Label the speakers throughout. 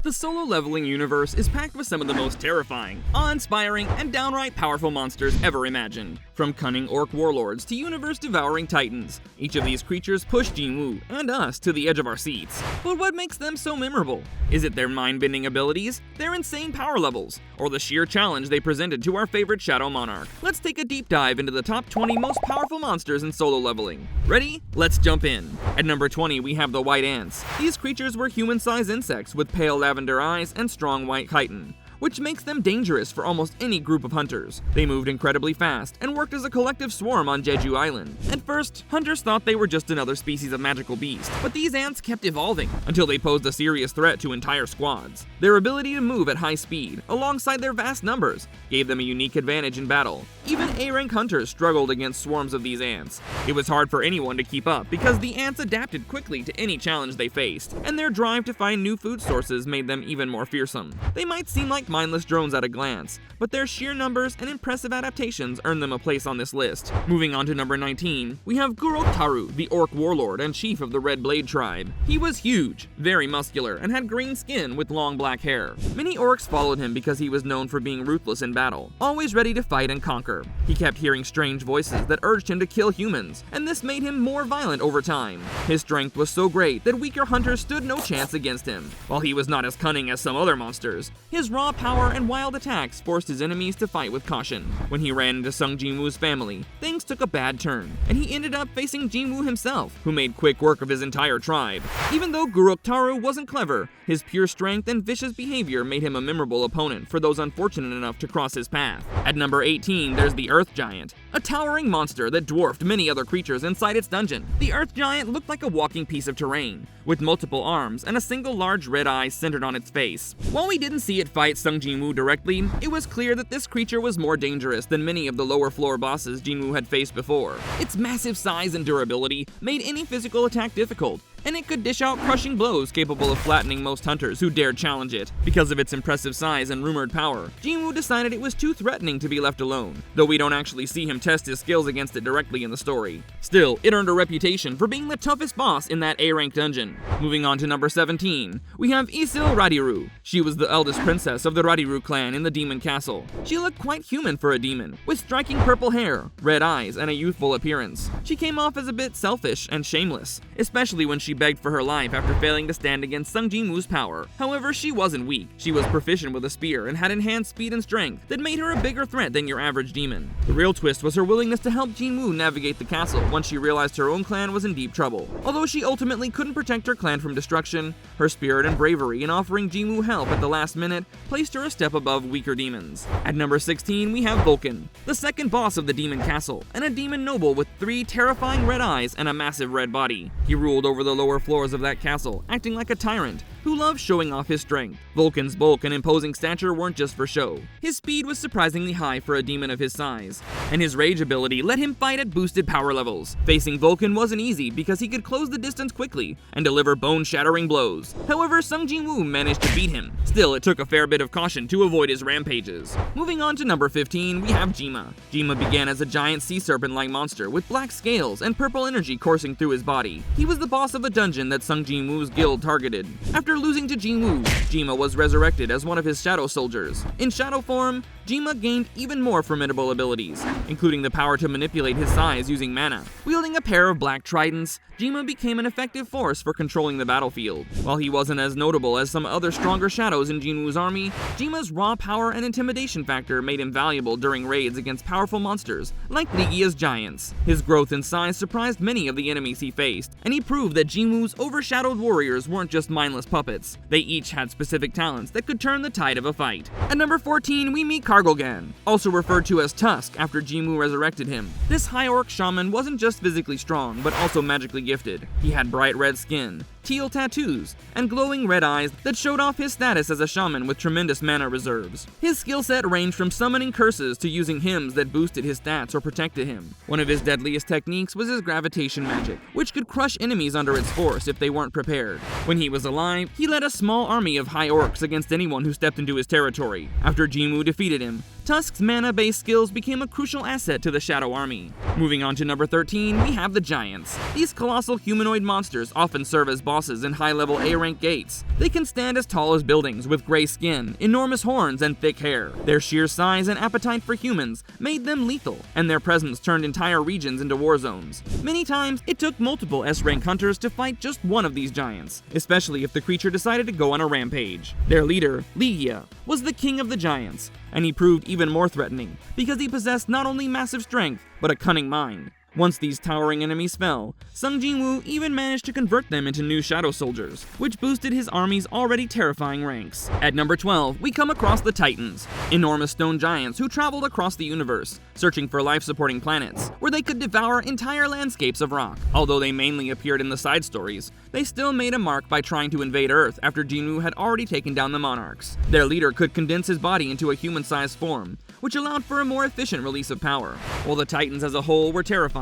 Speaker 1: The solo leveling universe is packed with some of the most terrifying, awe-inspiring, and downright powerful monsters ever imagined. From cunning orc warlords to universe-devouring titans, each of these creatures push Jinwoo and us to the edge of our seats. But what makes them so memorable? Is it their mind-bending abilities, their insane power levels, or the sheer challenge they presented to our favorite Shadow Monarch? Let's take a deep dive into the top 20 most powerful monsters in solo leveling. Ready? Let's jump in. At number 20, we have the white ants. These creatures were human-sized insects with pale lavender eyes and strong white chitin, which makes them dangerous for almost any group of hunters. They moved incredibly fast and worked as a collective swarm on Jeju Island. At first, hunters thought they were just another species of magical beast, but these ants kept evolving until they posed a serious threat to entire squads. Their ability to move at high speed, alongside their vast numbers, gave them a unique advantage in battle. Even A-rank hunters struggled against swarms of these ants. It was hard for anyone to keep up because the ants adapted quickly to any challenge they faced, and their drive to find new food sources made them even more fearsome. They might seem like mindless drones at a glance, but their sheer numbers and impressive adaptations earned them a place on this list. Moving on to number 19, we have Guruk Taru, the orc warlord and chief of the Red Blade tribe. He was huge, very muscular, and had green skin with long black hair. Many orcs followed him because he was known for being ruthless in battle, always ready to fight and conquer. He kept hearing strange voices that urged him to kill humans, and this made him more violent over time. His strength was so great that weaker hunters stood no chance against him. While he was not as cunning as some other monsters, his raw power and wild attacks forced his enemies to fight with caution. When he ran into Sung Jinwoo's family, things took a bad turn, and he ended up facing Jinwoo himself, who made quick work of his entire tribe. Even though Guruk Taru wasn't clever, his pure strength and vicious behavior made him a memorable opponent for those unfortunate enough to cross his path. At number 18, there's the Earth Giant, a towering monster that dwarfed many other creatures inside its dungeon. The Earth Giant looked like a walking piece of terrain, with multiple arms and a single large red eye centered on its face. While we didn't see it fight Sung Jinwoo directly, it was clear that this creature was more dangerous than many of the lower floor bosses Jinwoo had faced before. Its massive size and durability made any physical attack difficult, and it could dish out crushing blows capable of flattening most hunters who dared challenge it. Because of its impressive size and rumored power, Jinwoo decided it was too threatening to be left alone, though we don't actually see him test his skills against it directly in the story. Still, it earned a reputation for being the toughest boss in that A-rank dungeon. Moving on to number 17, we have Isil Radiru. She was the eldest princess of the Radiru clan in the Demon Castle. She looked quite human for a demon, with striking purple hair, red eyes, and a youthful appearance. She came off as a bit selfish and shameless, especially when she begged for her life after failing to stand against Sung Jinwoo's power. However, she wasn't weak. She was proficient with a spear and had enhanced speed and strength that made her a bigger threat than your average demon. The real twist was her willingness to help Jinwoo navigate the castle once she realized her own clan was in deep trouble. Although she ultimately couldn't protect her clan from destruction, her spirit and bravery in offering Jinwoo help at the last minute placed her a step above weaker demons. At number 16, we have Vulcan, the second boss of the Demon Castle, and a demon noble with 3 terrifying red eyes and a massive red body. He ruled over the lower floors of that castle, acting like a tyrant who loved showing off his strength. Vulcan's bulk and imposing stature weren't just for show. His speed was surprisingly high for a demon of his size, and his rage ability let him fight at boosted power levels. Facing Vulcan wasn't easy because he could close the distance quickly and deliver bone-shattering blows. However, Sung Jinwoo managed to beat him. Still, it took a fair bit of caution to avoid his rampages. Moving on to number 15, we have Gima. Gima began as a giant sea serpent-like monster with black scales and purple energy coursing through his body. He was the boss of a dungeon that Sung Jinwoo's guild targeted. After losing to Jinwoo, Gima was resurrected as one of his shadow soldiers. In shadow form, Gima gained even more formidable abilities, including the power to manipulate his size using mana. Wielding a pair of black tridents, Gima became an effective force for controlling the battlefield. While he wasn't as notable as some other stronger shadows in Jinwoo's army, Jima's raw power and intimidation factor made him valuable during raids against powerful monsters like Ligia's giants. His growth and size surprised many of the enemies he faced, and he proved that Jinwoo's overshadowed warriors weren't just mindless puppets. They each had specific talents that could turn the tide of a fight. At number 14, we meet Kargogan, also referred to as Tusk after Jinwoo resurrected him. This high orc shaman wasn't just physically strong, but also magically gifted. He had bright red skin, teal tattoos, and glowing red eyes that showed off his status as a shaman with tremendous mana reserves. His skill set ranged from summoning curses to using hymns that boosted his stats or protected him. One of his deadliest techniques was his gravitation magic, which could crush enemies under its force if they weren't prepared. When he was alive, he led a small army of high orcs against anyone who stepped into his territory. After Jinwoo defeated him, Tusk's mana-based skills became a crucial asset to the Shadow Army. Moving on to number 13, we have the Giants. These colossal humanoid monsters often serve as bosses in high-level A-rank gates. They can stand as tall as buildings with gray skin, enormous horns, and thick hair. Their sheer size and appetite for humans made them lethal, and their presence turned entire regions into war zones. Many times, it took multiple S-rank hunters to fight just one of these giants, especially if the creature decided to go on a rampage. Their leader, Ligia, was the king of the giants, and he proved even more threatening because he possessed not only massive strength, but a cunning mind. Once these towering enemies fell, Jinwoo even managed to convert them into new shadow soldiers, which boosted his army's already terrifying ranks. At number 12, we come across the Titans, enormous stone giants who traveled across the universe, searching for life-supporting planets, where they could devour entire landscapes of rock. Although they mainly appeared in the side stories, they still made a mark by trying to invade Earth after Jinwoo had already taken down the monarchs. Their leader could condense his body into a human-sized form, which allowed for a more efficient release of power. While the Titans as a whole were terrifying,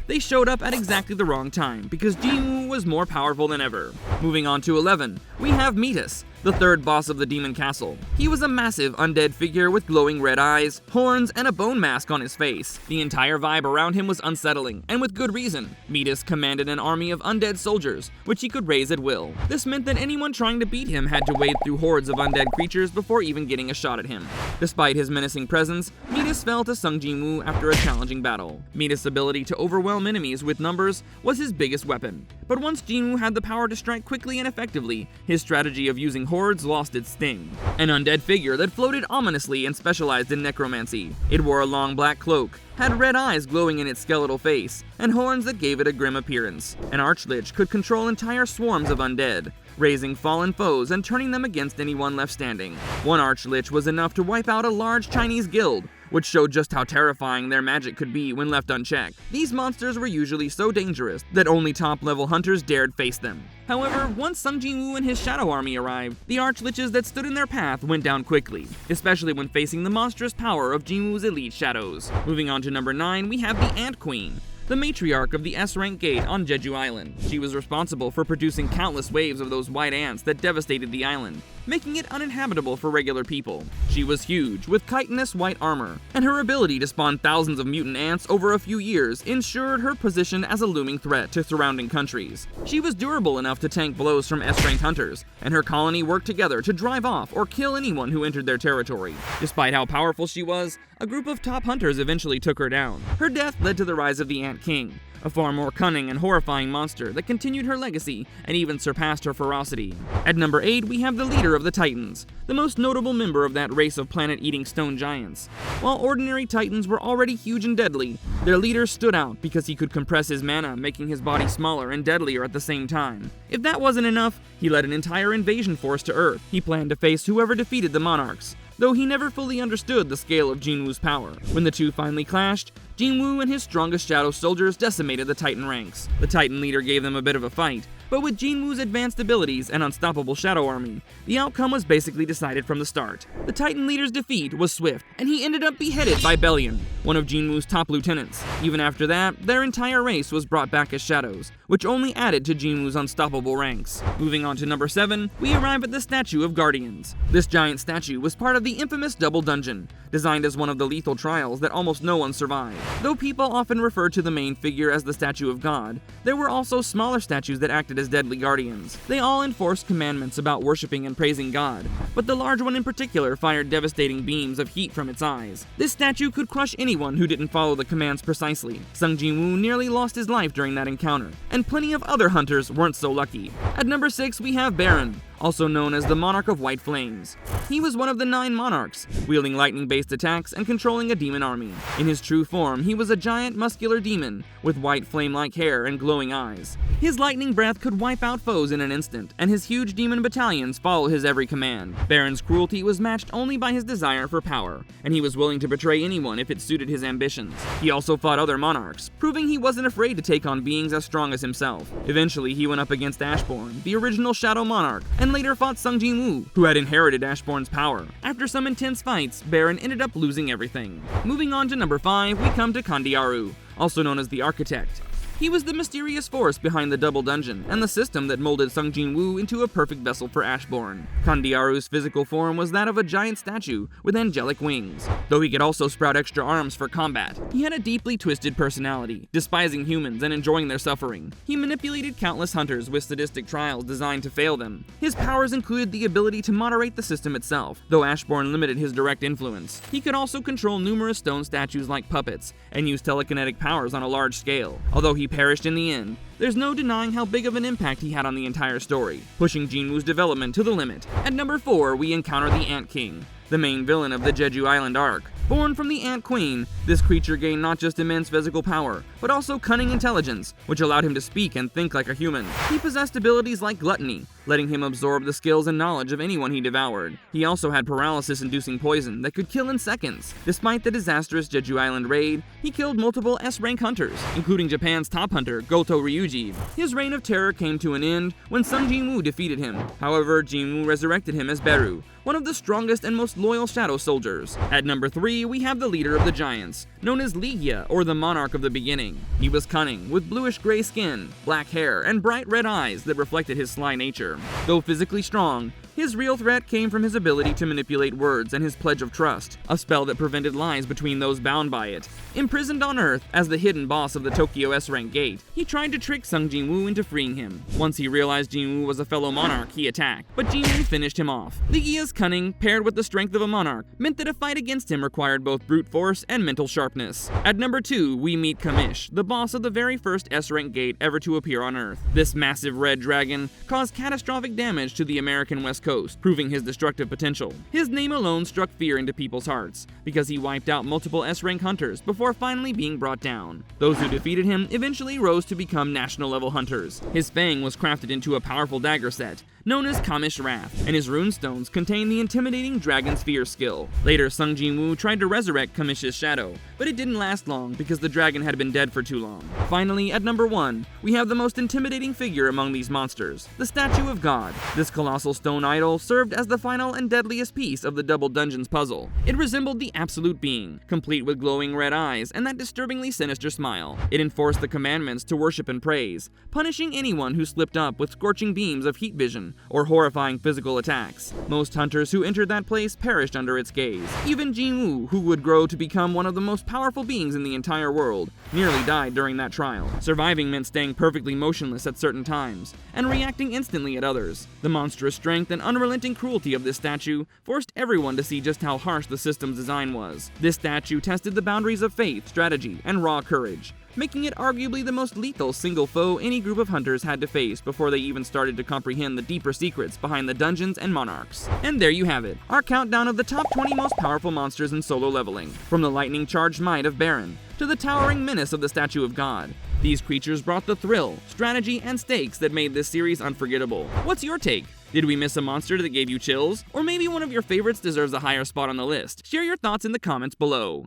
Speaker 1: they showed up at exactly the wrong time because Jinwoo was more powerful than ever. Moving on to 11, we have Midas, the third boss of the Demon Castle. He was a massive undead figure with glowing red eyes, horns, and a bone mask on his face. The entire vibe around him was unsettling, and with good reason. Midas commanded an army of undead soldiers, which he could raise at will. This meant that anyone trying to beat him had to wade through hordes of undead creatures before even getting a shot at him. Despite his menacing presence, Midas fell to Jinwoo after a challenging battle. Midas' ability to overwhelm enemies with numbers was his biggest weapon. But once Jinwoo had the power to strike quickly and effectively, his strategy of using hordes lost its sting. An undead figure that floated ominously and specialized in necromancy. It wore a long black cloak, had red eyes glowing in its skeletal face, and horns that gave it a grim appearance. An Archlich could control entire swarms of undead, raising fallen foes and turning them against anyone left standing. One Archlich was enough to wipe out a large Chinese guild, which showed just how terrifying their magic could be when left unchecked. These monsters were usually so dangerous that only top-level hunters dared face them. However, once Jinwoo and his shadow army arrived, the Archliches that stood in their path went down quickly, especially when facing the monstrous power of Jinwoo's elite shadows. Moving on to number 9, we have the Ant Queen, the matriarch of the S-rank gate on Jeju Island. She was responsible for producing countless waves of those white ants that devastated the island, making it uninhabitable for regular people. She was huge, with chitinous white armor, and her ability to spawn thousands of mutant ants over a few years ensured her position as a looming threat to surrounding countries. She was durable enough to tank blows from S-rank hunters, and her colony worked together to drive off or kill anyone who entered their territory. Despite how powerful she was, a group of top hunters eventually took her down. Her death led to the rise of the Ant King, a far more cunning and horrifying monster that continued her legacy and even surpassed her ferocity. At number 8, we have the leader of the Titans, the most notable member of that race of planet-eating stone giants. While ordinary Titans were already huge and deadly, their leader stood out because he could compress his mana, making his body smaller and deadlier at the same time. If that wasn't enough, he led an entire invasion force to Earth. He planned to face whoever defeated the monarchs, though he never fully understood the scale of Jinwoo's power. When the two finally clashed, Jinwoo and his strongest shadow soldiers decimated the Titan ranks. The Titan leader gave them a bit of a fight, but with Jinwoo's advanced abilities and unstoppable shadow army, the outcome was basically decided from the start. The Titan leader's defeat was swift, and he ended up beheaded by Bellion, one of Jinwoo's top lieutenants. Even after that, their entire race was brought back as shadows, which only added to Jinwoo's unstoppable ranks. Moving on to number 7, we arrive at the Statue of Guardians. This giant statue was part of the infamous Double Dungeon, designed as one of the lethal trials that almost no one survived. Though people often refer to the main figure as the Statue of God, there were also smaller statues that acted as deadly guardians. They all enforced commandments about worshipping and praising God, but the large one in particular fired devastating beams of heat from its eyes. This statue could crush anyone who didn't follow the commands precisely. Jinwoo nearly lost his life during that encounter, and plenty of other hunters weren't so lucky. At number 6, we have Baron, also known as the Monarch of White Flames. He was one of the 9 monarchs, wielding lightning-based attacks and controlling a demon army. In his true form, he was a giant muscular demon with white flame-like hair and glowing eyes. His lightning breath could wipe out foes in an instant, and his huge demon battalions follow his every command. Baron's cruelty was matched only by his desire for power, and he was willing to betray anyone if it suited his ambitions. He also fought other monarchs, proving he wasn't afraid to take on beings as strong as himself. Eventually, he went up against Ashbourne, the original Shadow Monarch, and later fought Jinwoo, who had inherited Ashbourne's power. After some intense fights, Baron ended up losing everything. Moving on to number 5, we come to Kandiaru, also known as the Architect. He was the mysterious force behind the double dungeon, and the system that molded Sung Jinwoo into a perfect vessel for Ashborn. Kandiaru's physical form was that of a giant statue with angelic wings, though he could also sprout extra arms for combat. He had a deeply twisted personality, despising humans and enjoying their suffering. He manipulated countless hunters with sadistic trials designed to fail them. His powers included the ability to moderate the system itself, though Ashborn limited his direct influence. He could also control numerous stone statues like puppets, and use telekinetic powers on a large scale. Although he perished in the end, there's no denying how big of an impact he had on the entire story, pushing Jinwoo's development to the limit. At number 4, we encounter the Ant King, the main villain of the Jeju Island arc. Born from the Ant Queen, this creature gained not just immense physical power, but also cunning intelligence, which allowed him to speak and think like a human. He possessed abilities like gluttony, letting him absorb the skills and knowledge of anyone he devoured. He also had paralysis-inducing poison that could kill in seconds. Despite the disastrous Jeju Island raid, he killed multiple S-rank hunters, including Japan's top hunter, Goto Ryuji. His reign of terror came to an end when Sung Jinwoo defeated him. However, Jinwoo resurrected him as Beru, one of the strongest and most loyal shadow soldiers. At number 3, we have the leader of the giants, known as Ligia, or the Monarch of the Beginning. He was cunning, with bluish-gray skin, black hair, and bright red eyes that reflected his sly nature. Though physically strong, his real threat came from his ability to manipulate words and his pledge of trust, a spell that prevented lies between those bound by it. Imprisoned on Earth as the hidden boss of the Tokyo S-rank gate, he tried to trick Sung Jinwoo into freeing him. Once he realized Jinwoo was a fellow monarch, he attacked, but Jinwoo finished him off. Ligia's cunning, paired with the strength of a monarch, meant that a fight against him required both brute force and mental sharpness. At number 2, we meet Kamish, the boss of the very first S-rank gate ever to appear on Earth. This massive red dragon caused catastrophic damage to the American West Coast, proving his destructive potential. His name alone struck fear into people's hearts, because he wiped out multiple S-rank hunters before finally being brought down. Those who defeated him eventually rose to become national-level hunters. His fang was crafted into a powerful dagger set, known as Kamish Wrath, and his runestones contain the intimidating Dragon Sphere skill. Later, Sung Jinwoo tried to resurrect Kamish's shadow, but it didn't last long because the dragon had been dead for too long. Finally, at number 1, we have the most intimidating figure among these monsters, the Statue of God. This colossal stone idol served as the final and deadliest piece of the Double Dungeons puzzle. It resembled the Absolute Being, complete with glowing red eyes and that disturbingly sinister smile. It enforced the commandments to worship and praise, punishing anyone who slipped up with scorching beams of heat vision or horrifying physical attacks. Most hunters who entered that place perished under its gaze. Even Jinwoo, who would grow to become one of the most powerful beings in the entire world, nearly died during that trial. Surviving meant staying perfectly motionless at certain times, and reacting instantly at others. The monstrous strength and unrelenting cruelty of this statue forced everyone to see just how harsh the system's design was. This statue tested the boundaries of faith, strategy, and raw courage, making it arguably the most lethal single foe any group of hunters had to face before they even started to comprehend the deeper secrets behind the dungeons and monarchs. And there you have it, our countdown of the top 20 most powerful monsters in solo leveling, from the lightning-charged might of Baron to the towering menace of the Statue of God. These creatures brought the thrill, strategy, and stakes that made this series unforgettable. What's your take? Did we miss a monster that gave you chills? Or maybe one of your favorites deserves a higher spot on the list? Share your thoughts in the comments below.